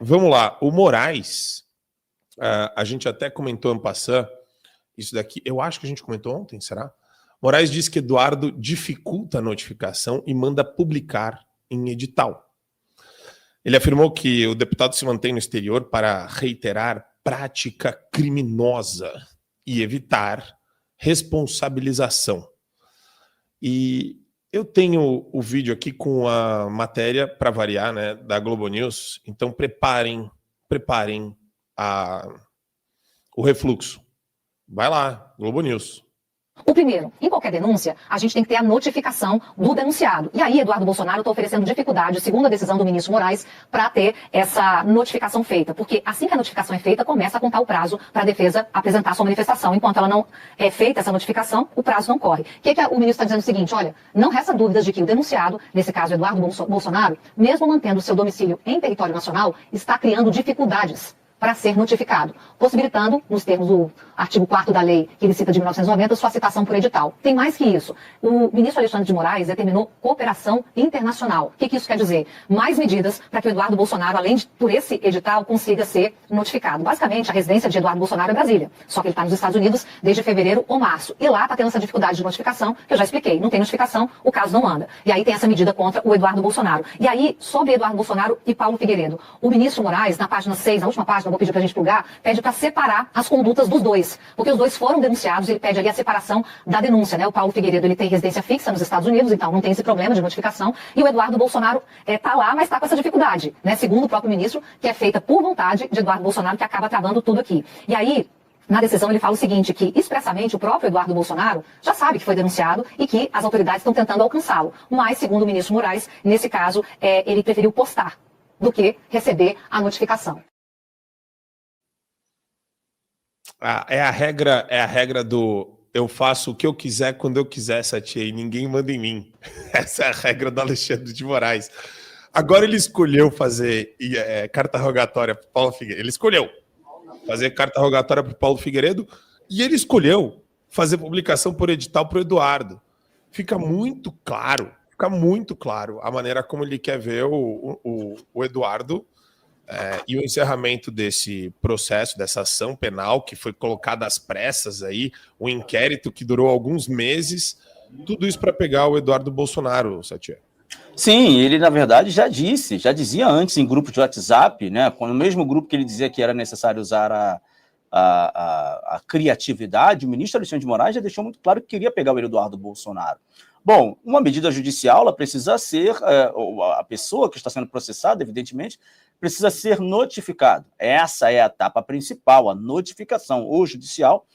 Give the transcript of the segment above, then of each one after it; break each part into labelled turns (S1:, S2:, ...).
S1: Vamos lá. O Moraes, a gente até comentou en passant, isso daqui, eu acho que a gente comentou ontem, será? Moraes diz que Eduardo dificulta a notificação e manda publicar em edital. Ele afirmou que o deputado se mantém no exterior para reiterar prática criminosa e evitar responsabilização. E eu tenho o vídeo aqui com a matéria, para variar, né, da Globo News. Então preparem o refluxo. Vai lá, Globo News.
S2: O primeiro, em qualquer denúncia, a gente tem que ter a notificação do denunciado. E aí, Eduardo Bolsonaro está oferecendo dificuldade, segundo a decisão do ministro Moraes, para ter essa notificação feita. Porque assim que a notificação é feita, começa a contar o prazo para a defesa apresentar sua manifestação. Enquanto ela não é feita, essa notificação, o prazo não corre. O que o ministro está dizendo? O seguinte, olha, não resta dúvidas de que o denunciado, nesse caso Eduardo Bolsonaro, mesmo mantendo seu domicílio em território nacional, está criando dificuldades para ser notificado, possibilitando, nos termos do artigo 4º da lei que ele cita de 1990, sua citação por edital. Tem mais que isso. O ministro Alexandre de Moraes determinou cooperação internacional. O que isso quer dizer? Mais medidas para que o Eduardo Bolsonaro, além de, por esse edital, consiga ser notificado. Basicamente, a residência de Eduardo Bolsonaro é Brasília, só que ele está nos Estados Unidos desde fevereiro ou março. E lá está tendo essa dificuldade de notificação, que eu já expliquei. Não tem notificação, o caso não anda. E aí tem essa medida contra o Eduardo Bolsonaro. E aí, sobre Eduardo Bolsonaro e Paulo Figueiredo, o ministro Moraes, na página 6, na última página, vou pedir para a gente plugar, pede para separar as condutas dos dois. Porque os dois foram denunciados, ele pede ali a separação da denúncia, né? O Paulo Figueiredo, ele tem residência fixa nos Estados Unidos, então não tem esse problema de notificação. E o Eduardo Bolsonaro está lá, mas está com essa dificuldade, né? Segundo o próprio ministro, que é feita por vontade de Eduardo Bolsonaro, que acaba travando tudo aqui. E aí, na decisão, ele fala o seguinte, que expressamente o próprio Eduardo Bolsonaro já sabe que foi denunciado e que as autoridades estão tentando alcançá-lo. Mas, segundo o ministro Moraes, nesse caso, ele preferiu postar do que receber a notificação.
S1: É a regra do eu faço o que eu quiser quando eu quiser, Satia, e ninguém manda em mim. Essa é a regra do Alexandre de Moraes. Agora ele escolheu fazer carta rogatória para Paulo Figueiredo. Ele escolheu fazer carta rogatória para Paulo Figueiredo e ele escolheu fazer publicação por edital para o Eduardo. Fica muito claro a maneira como ele quer ver o Eduardo e o encerramento desse processo, dessa ação penal que foi colocada às pressas aí, um inquérito que durou alguns meses, tudo isso para pegar o Eduardo Bolsonaro, Satia.
S3: Sim, ele na verdade já dizia antes em grupo de WhatsApp, né, no mesmo grupo que ele dizia que era necessário usar a criatividade, o ministro Alexandre de Moraes já deixou muito claro que queria pegar o Eduardo Bolsonaro. Bom, uma medida judicial, ela precisa ser, a pessoa que está sendo processada, evidentemente, precisa ser notificado. Essa é a etapa principal, a notificação, ou judicial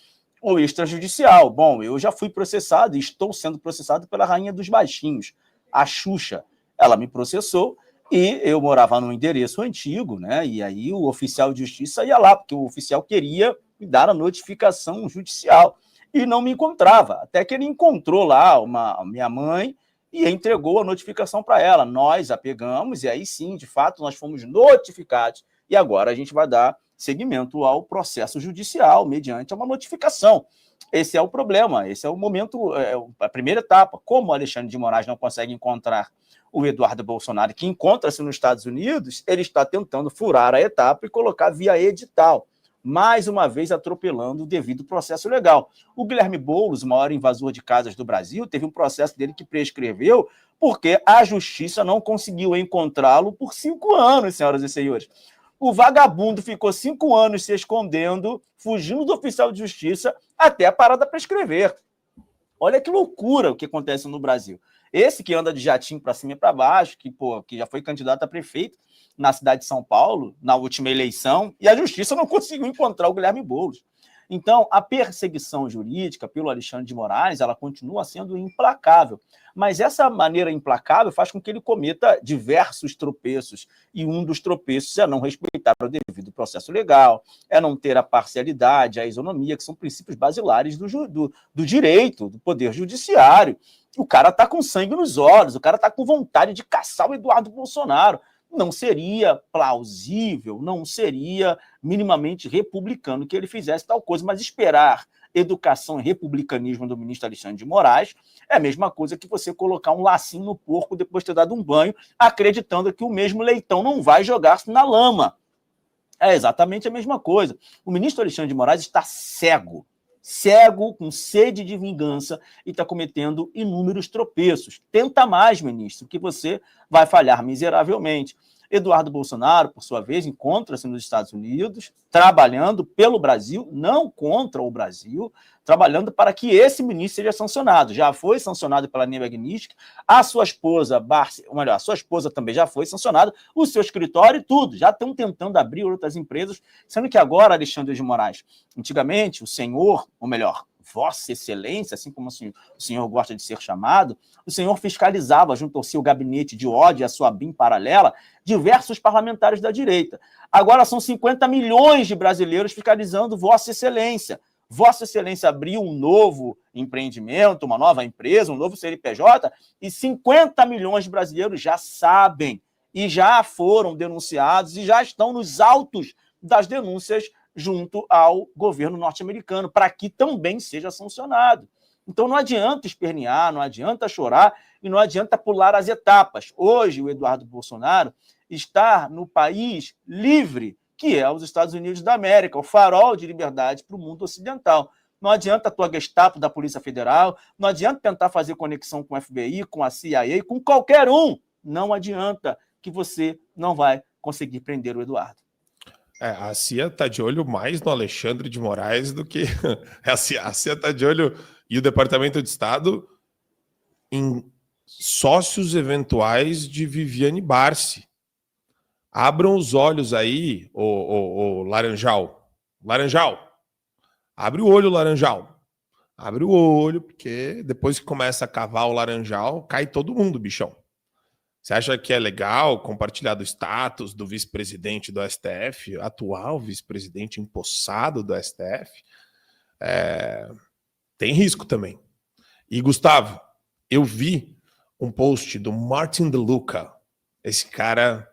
S3: ou extrajudicial. Bom, eu já fui processado e estou sendo processado pela rainha dos baixinhos, a Xuxa. Ela me processou e eu morava num endereço antigo, né? E aí o oficial de justiça ia lá, porque o oficial queria me dar a notificação judicial e não me encontrava. Até que ele encontrou lá minha mãe e entregou a notificação para ela. Nós a pegamos e aí sim, de fato, nós fomos notificados. E agora a gente vai dar seguimento ao processo judicial mediante uma notificação. Esse é o problema, esse é o momento, a primeira etapa. Como o Alexandre de Moraes não consegue encontrar o Eduardo Bolsonaro, que encontra-se nos Estados Unidos, ele está tentando furar a etapa e colocar via edital, mais uma vez atropelando o devido processo legal. O Guilherme Boulos, o maior invasor de casas do Brasil, teve um processo dele que prescreveu porque a justiça não conseguiu encontrá-lo por 5 anos, senhoras e senhores. O vagabundo ficou 5 anos se escondendo, fugindo do oficial de justiça, até a parada prescrever. Olha que loucura o que acontece no Brasil. Esse que anda de jatinho para cima e para baixo, que já foi candidato a prefeito na cidade de São Paulo, na última eleição, e a justiça não conseguiu encontrar o Guilherme Boulos. Então, a perseguição jurídica pelo Alexandre de Moraes, ela continua sendo implacável. Mas essa maneira implacável faz com que ele cometa diversos tropeços. E um dos tropeços é não respeitar o devido processo legal, é não ter a parcialidade, a isonomia, que são princípios basilares do direito, do poder judiciário. O cara está com sangue nos olhos, o cara está com vontade de caçar o Eduardo Bolsonaro. Não seria plausível, não seria minimamente republicano que ele fizesse tal coisa, mas esperar educação e republicanismo do ministro Alexandre de Moraes é a mesma coisa que você colocar um lacinho no porco depois de ter dado um banho, acreditando que o mesmo leitão não vai jogar-se na lama. É exatamente a mesma coisa. O ministro Alexandre de Moraes está cego, com sede de vingança e está cometendo inúmeros tropeços. Tenta mais, ministro, que você vai falhar miseravelmente. Eduardo Bolsonaro, por sua vez, encontra-se nos Estados Unidos, trabalhando pelo Brasil, não contra o Brasil, trabalhando para que esse ministro seja sancionado. Já foi sancionado pela Ney Magnífica, a sua esposa, a sua esposa também já foi sancionada, o seu escritório e tudo. Já estão tentando abrir outras empresas, sendo que agora, Alexandre de Moraes, antigamente, o senhor, ou melhor, Vossa Excelência, assim como o senhor gosta de ser chamado, o senhor fiscalizava junto ao seu gabinete de ódio e a sua BIM paralela diversos parlamentares da direita. Agora são 50 milhões de brasileiros fiscalizando Vossa Excelência. Vossa Excelência abriu um novo empreendimento, uma nova empresa, um novo CNPJ, e 50 milhões de brasileiros já sabem e já foram denunciados e já estão nos autos das denúncias junto ao governo norte-americano, para que também seja sancionado. Então não adianta espernear, não adianta chorar e não adianta pular as etapas. Hoje o Eduardo Bolsonaro está no país livre, que é os Estados Unidos da América, o farol de liberdade para o mundo ocidental. Não adianta a tua Gestapo da Polícia Federal, não adianta tentar fazer conexão com o FBI, com a CIA, com qualquer um. Não adianta, que você não vai conseguir prender o Eduardo.
S1: A CIA está de olho mais no Alexandre de Moraes do que... A CIA está de olho, e o Departamento de Estado, em sócios eventuais de Viviane Barsi. Abram os olhos aí, o Laranjal. Laranjal, abre o olho, Laranjal. Abre o olho, porque depois que começa a cavar o Laranjal, cai todo mundo, bichão. Você acha que é legal compartilhar do status do vice-presidente do STF, atual vice-presidente empossado do STF? Tem risco também. E, Gustavo, eu vi um post do Martin De Luca. Esse cara,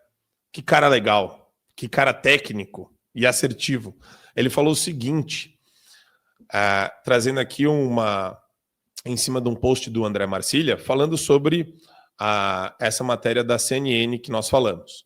S1: que cara legal, que cara técnico e assertivo. Ele falou o seguinte, trazendo aqui em cima de um post do André Marcília, falando sobre essa matéria da CNN que nós falamos.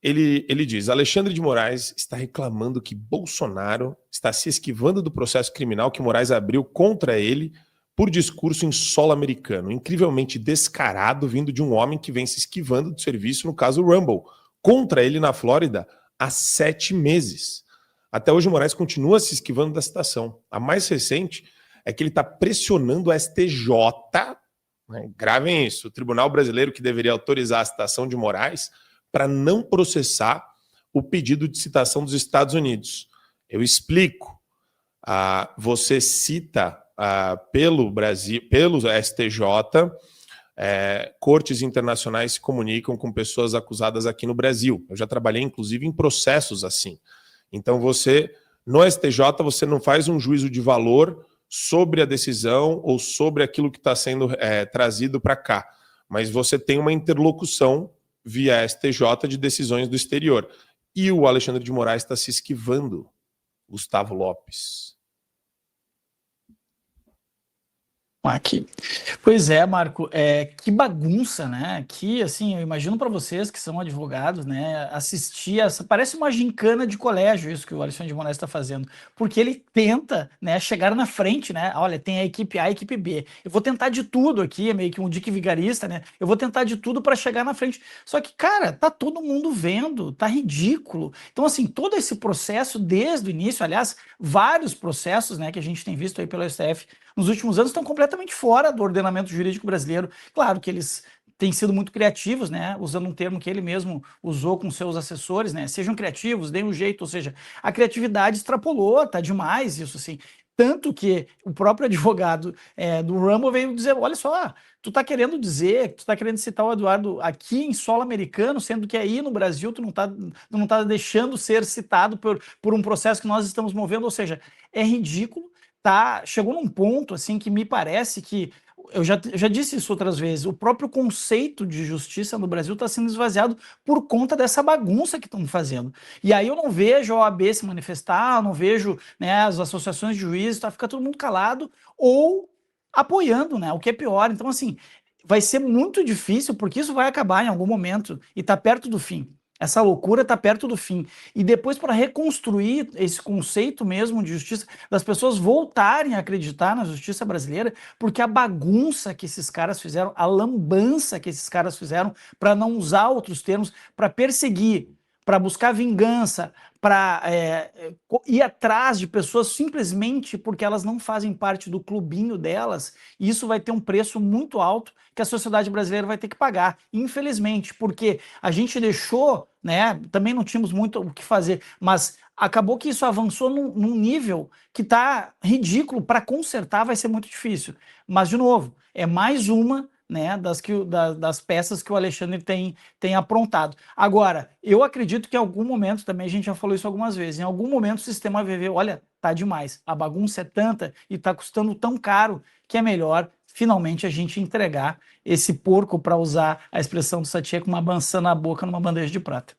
S1: Ele diz, Alexandre de Moraes está reclamando que Bolsonaro está se esquivando do processo criminal que Moraes abriu contra ele por discurso em solo americano, incrivelmente descarado, vindo de um homem que vem se esquivando do serviço, no caso Rumble, contra ele na Flórida há 7 meses. Até hoje o Moraes continua se esquivando da citação. A mais recente é que ele está pressionando o STJ, né? Gravem isso, o Tribunal Brasileiro que deveria autorizar a citação de Moraes para não processar o pedido de citação dos Estados Unidos. Eu explico. Você cita pelo Brasil, pelo STJ, cortes internacionais se comunicam com pessoas acusadas aqui no Brasil. Eu já trabalhei, inclusive, em processos assim. Então, no STJ, você não faz um juízo de valor sobre a decisão ou sobre aquilo que está sendo trazido para cá. Mas você tem uma interlocução via STJ de decisões do exterior. E o Alexandre de Moraes está se esquivando, Gustavo Lopes.
S4: Aqui. Pois é, Marco, que bagunça, né? Que, assim, eu imagino para vocês que são advogados, né, assistir parece uma gincana de colégio isso que o Alexandre de Moraes está fazendo, porque ele tenta, né, chegar na frente, né? Olha, tem a equipe A e a equipe B. Eu vou tentar de tudo aqui, é meio que um dique vigarista, né? Eu vou tentar de tudo para chegar na frente. Só que, cara, tá todo mundo vendo, tá ridículo. Então, assim, todo esse processo desde o início, aliás, vários processos, né, que a gente tem visto aí pelo STF nos últimos anos estão completamente fora do ordenamento jurídico brasileiro. Claro que eles têm sido muito criativos, né? Usando um termo que ele mesmo usou com seus assessores, né? Sejam criativos, deem um jeito, ou seja, a criatividade extrapolou, tá demais isso, assim. Tanto que o próprio advogado do Rumble veio dizer, olha só, tu tá querendo dizer, tu tá querendo citar o Eduardo aqui em solo americano, sendo que aí no Brasil tu não tá deixando ser citado por um processo que nós estamos movendo, ou seja, é ridículo. Chegou num ponto assim que me parece que, eu já disse isso outras vezes, o próprio conceito de justiça no Brasil está sendo esvaziado por conta dessa bagunça que estão fazendo. E aí eu não vejo a OAB se manifestar, eu não vejo, né, as associações de juízes, fica todo mundo calado ou apoiando, né, o que é pior. Então, assim, vai ser muito difícil, porque isso vai acabar em algum momento e está perto do fim. Essa loucura está perto do fim. E depois, para reconstruir esse conceito mesmo de justiça, das pessoas voltarem a acreditar na justiça brasileira, porque a bagunça que esses caras fizeram, a lambança que esses caras fizeram, para não usar outros termos, para perseguir, para buscar vingança, para ir atrás de pessoas simplesmente porque elas não fazem parte do clubinho delas, e isso vai ter um preço muito alto que a sociedade brasileira vai ter que pagar, infelizmente, porque a gente deixou, né, também não tínhamos muito o que fazer, mas acabou que isso avançou num nível que está ridículo. Para consertar vai ser muito difícil, mas de novo, é mais uma, né, das peças que o Alexandre tem aprontado. Agora, eu acredito que em algum momento, também a gente já falou isso algumas vezes, em algum momento o sistema vai ver, olha, tá demais, a bagunça é tanta e tá custando tão caro que é melhor finalmente a gente entregar esse porco, para usar a expressão do Satie, com uma maçã na boca numa bandeja de prata.